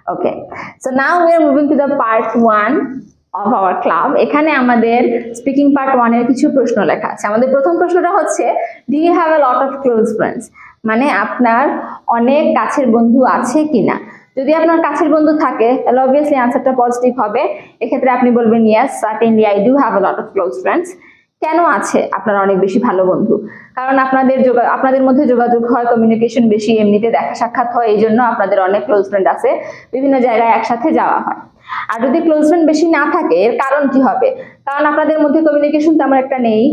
Okay, so now we are moving to the part 1 of our club. এখানে আমাদের speaking part 1 এর কিছু প্রশ্ন লেখা আছে। আমাদের প্রথম প্রশ্নটা হচ্ছে, do you have a lot of close friends? মানে আপনার অনেক কাছের বন্ধু আছে কিনা। যদি আপনার কাছের বন্ধু থাকে তাহলে অবভিয়াসলি আনসারটা পজিটিভ হবে। এক্ষেত্রে আপনি বলবেন yes, certainly I do have a lot of close friends. কেন আছে আপনার অনেক বেশি ভালো বন্ধু? কারণ আপনাদের মধ্যে যোগাযোগ হয়, কমিউনিকেশন বেশি, এমনিতে দেখা সাক্ষাৎ হয়, এই জন্য আপনাদের অনেক ক্লোজ ফ্রেন্ড আছে, বিভিন্ন জায়গায় একসাথে যাওয়া হয়। আর যদি ক্লোজ ফ্রেন্ড বেশি না থাকে এর কারণ কি হবে? কারণ আপনাদের মধ্যে কমিউনিকেশন তেমন একটা নেই,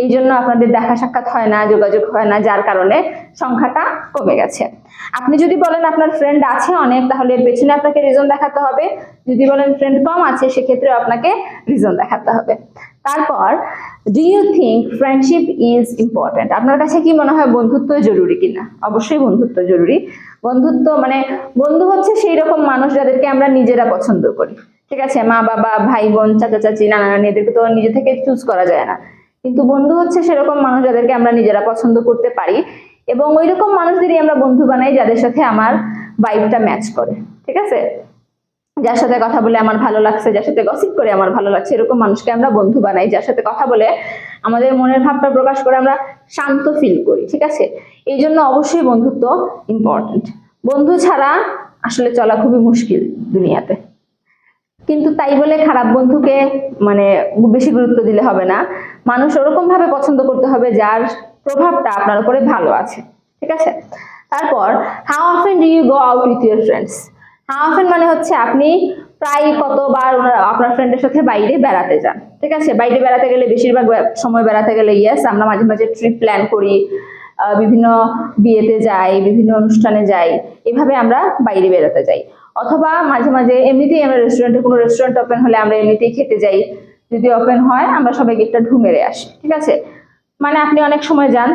এই জন্য আপনাদের দেখা সাক্ষাৎ হয় না, যোগাযোগ হয় না, যার কারণে সংখ্যাটা কমে গেছে। আপনি যদি বলেন আপনার ফ্রেন্ড আছে অনেক, তাহলে এর পেছনে আপনাকে রিজন দেখাতে হবে। যদি বলেন ফ্রেন্ড কম আছে, সেক্ষেত্রে আপনাকে রিজন দেখাতে হবে। তারপর, do you think friendship is important? আপনার কাছে কি মনে হয় বন্ধুত্ব জরুরি কিনা? অবশ্যই বন্ধুত্ব জরুরি। বন্ধুত্ব মানে বন্ধু হচ্ছে সেই রকম মানুষ যাদেরকে আমরা নিজেরা পছন্দ করি, ঠিক আছে? মা বাবা, ভাই বোন, চাচা চাচি, নানা নানি, এদেরকে তো নিজে থেকে চুজ করা যায় না, কিন্তু বন্ধু হচ্ছে সেরকম মানুষ যাদেরকে আমরা নিজেরা পছন্দ করতে পারি, এবং ওই রকম মানুষদেরই আমরা বন্ধু বানাই যাদের সাথে আমার ভাইবটা ম্যাচ করে, ঠিক আছে? যার সাথে কথা বলে আমার ভালো লাগছে, যার সাথে গসিপ করে আমার ভালো লাগছে, এরকম মানুষকে আমরা বন্ধু বানাই। যার সাথে কথা বলে আমাদের মনের ভাবটা প্রকাশ করে আমরা শান্ত ফিল করি, ঠিক আছে? এই জন্য অবশ্যই বন্ধুত্ব ইম্পর্টেন্ট। বন্ধু ছাড়া আসলে চলা খুবই মুশকিল দুনিয়াতে। কিন্তু তাই বলে খারাপ বন্ধুকে মানে বেশি গুরুত্ব দিলে হবে না। মানুষ ওরকম ভাবে পছন্দ করতে হবে যার প্রভাবটা আপনার উপরে ভালো আছে, ঠিক আছে? তারপর, how often do you go out with your friends? How often মানে হচ্ছে আপনি প্রায় কতবার আপনার ফ্রেন্ডের সাথে বাইরে বেড়াতে যান, ঠিক আছে? বাইরে বেড়াতে গেলে, বেশিরভাগ সময় বেড়াতে গেলে ইয়েস, আমরা মাঝে মাঝে ট্রিপ প্ল্যান করি, বিভিন্ন বিয়েতে যাই, বিভিন্ন অনুষ্ঠানে যাই, এভাবে আমরা বাইরে বেড়াতে যাই। অথবা মাঝে মাঝে এমনিতেই আমরা কোনো রেস্টুরেন্ট ওপেন হলে আমরা এমনিতেই খেতে যাই, যদি ওপেন হয় আমরা সবাই একটা ঢু মেরে আসি, ঠিক আছে? মানে আপনি অনেক সময় যান।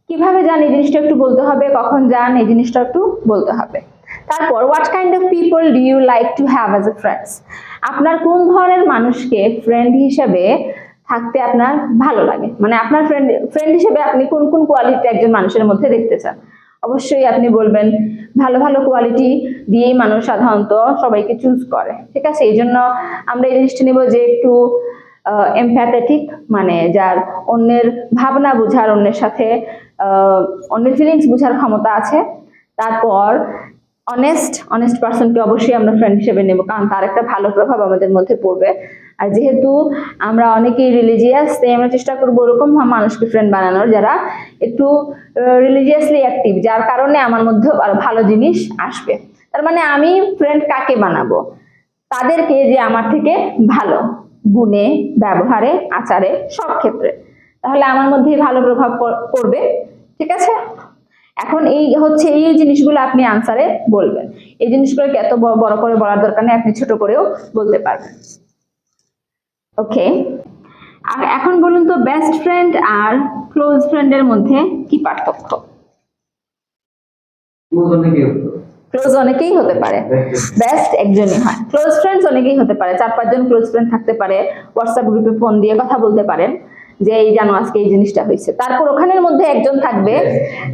কিভাবে যান এই জিনিসটা একটু বলতে হবে, কখন যান এই জিনিসটা একটু বলতে হবে। তারপর, what kind of people do you like to have as a friends? আপনার কোন ধরনের মানুষকে ফ্রেন্ড হিসেবে থাকতে আপনার ভালো লাগে? মানে আপনার ফ্রেন্ড হিসেবে আপনি কোন কোন কোয়ালিটি একজন মানুষের মধ্যে দেখতে চান? অবশ্যই আপনি বলবেন ভালো ভালো কোয়ালিটি দিয়েই মানুষ সাধারণত সবাইকে চুজ করে, ঠিক আছে? এই জন্য আমরা এই জিনিসটা নিব যে একটু এমপ্যাথেটিক, মানে যার অন্যের ভাবনা বোঝার, অন্যের সাথে অন্যের ফিলিংস বোঝার ক্ষমতা আছে। তারপর, অনেস্ট পার্সনকে অবশ্যই আমরা ফ্রেন্ড হিসেবে নেব, কারণ তার একটা ভালো প্রভাব আমাদের মধ্যে পড়বে। আর যেহেতু আমরা অনেকেই রিলিজিয়াস, তাই আমরা চেষ্টা করবো ওরকম মানুষকে ফ্রেন্ড বানানোর যারা একটু রিলিজিয়াসলি অ্যাক্টিভ, যার কারণে আমার মধ্যে আরো ভালো জিনিস আসবে। তার মানে আমি ফ্রেন্ড কাকে বানাবো? তাদেরকে যে আমার থেকে ভালো গুণে, ব্যবহারে, আচারে, সব ক্ষেত্রে, তাহলে আমার মধ্যে ভালো প্রভাব পড়বে, ঠিক আছে? এখন এই জিনিসগুলো আপনি আনসারে বলবেন। এই জিনিসগুলোকে এত বড় করে বলার দরকার নেই, আপনি ছোট করেও বলতে পারবেন। ওকে, আর এখন বলুন তো, বেস্ট ফ্রেন্ড আর ক্লোজ ফ্রেন্ডের মধ্যে কি পার্থক্য? ক্লোজ অনেকেই হতে পারে, বেস্ট একজনই হয়। ক্লোজ ফ্রেন্ডস অনেকেই হতে পারে, 4-5 জন ক্লোজ ফ্রেন্ড থাকতে পারে, হোয়াটসঅ্যাপ গ্রুপে ফোন দিয়ে কথা বলতে পারেন যে এই জানো আজকে এই জিনিসটা হয়েছে। তারপর ওখানের মধ্যে একজন থাকবে,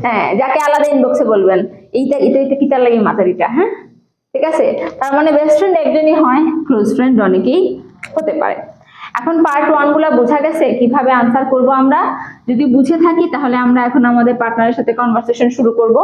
হ্যাঁ, যাকে আলাদা ইনবক্সে বলবেন এইটা কিটার লাগে মাথারিটা, হ্যাঁ, ঠিক আছে? তার মানে বেস্ট ফ্রেন্ড একজনই হয়, ক্লোজ ফ্রেন্ড অনেকেই হতে পারে। এখন পার্ট 1 গুলা বোঝা গেছে, কিভাবে আনসার করব আমরা? যদি বুঝে থাকি তাহলে আমরা এখন আমাদের পার্টনারের সাথে কনভারসেশন শুরু করব।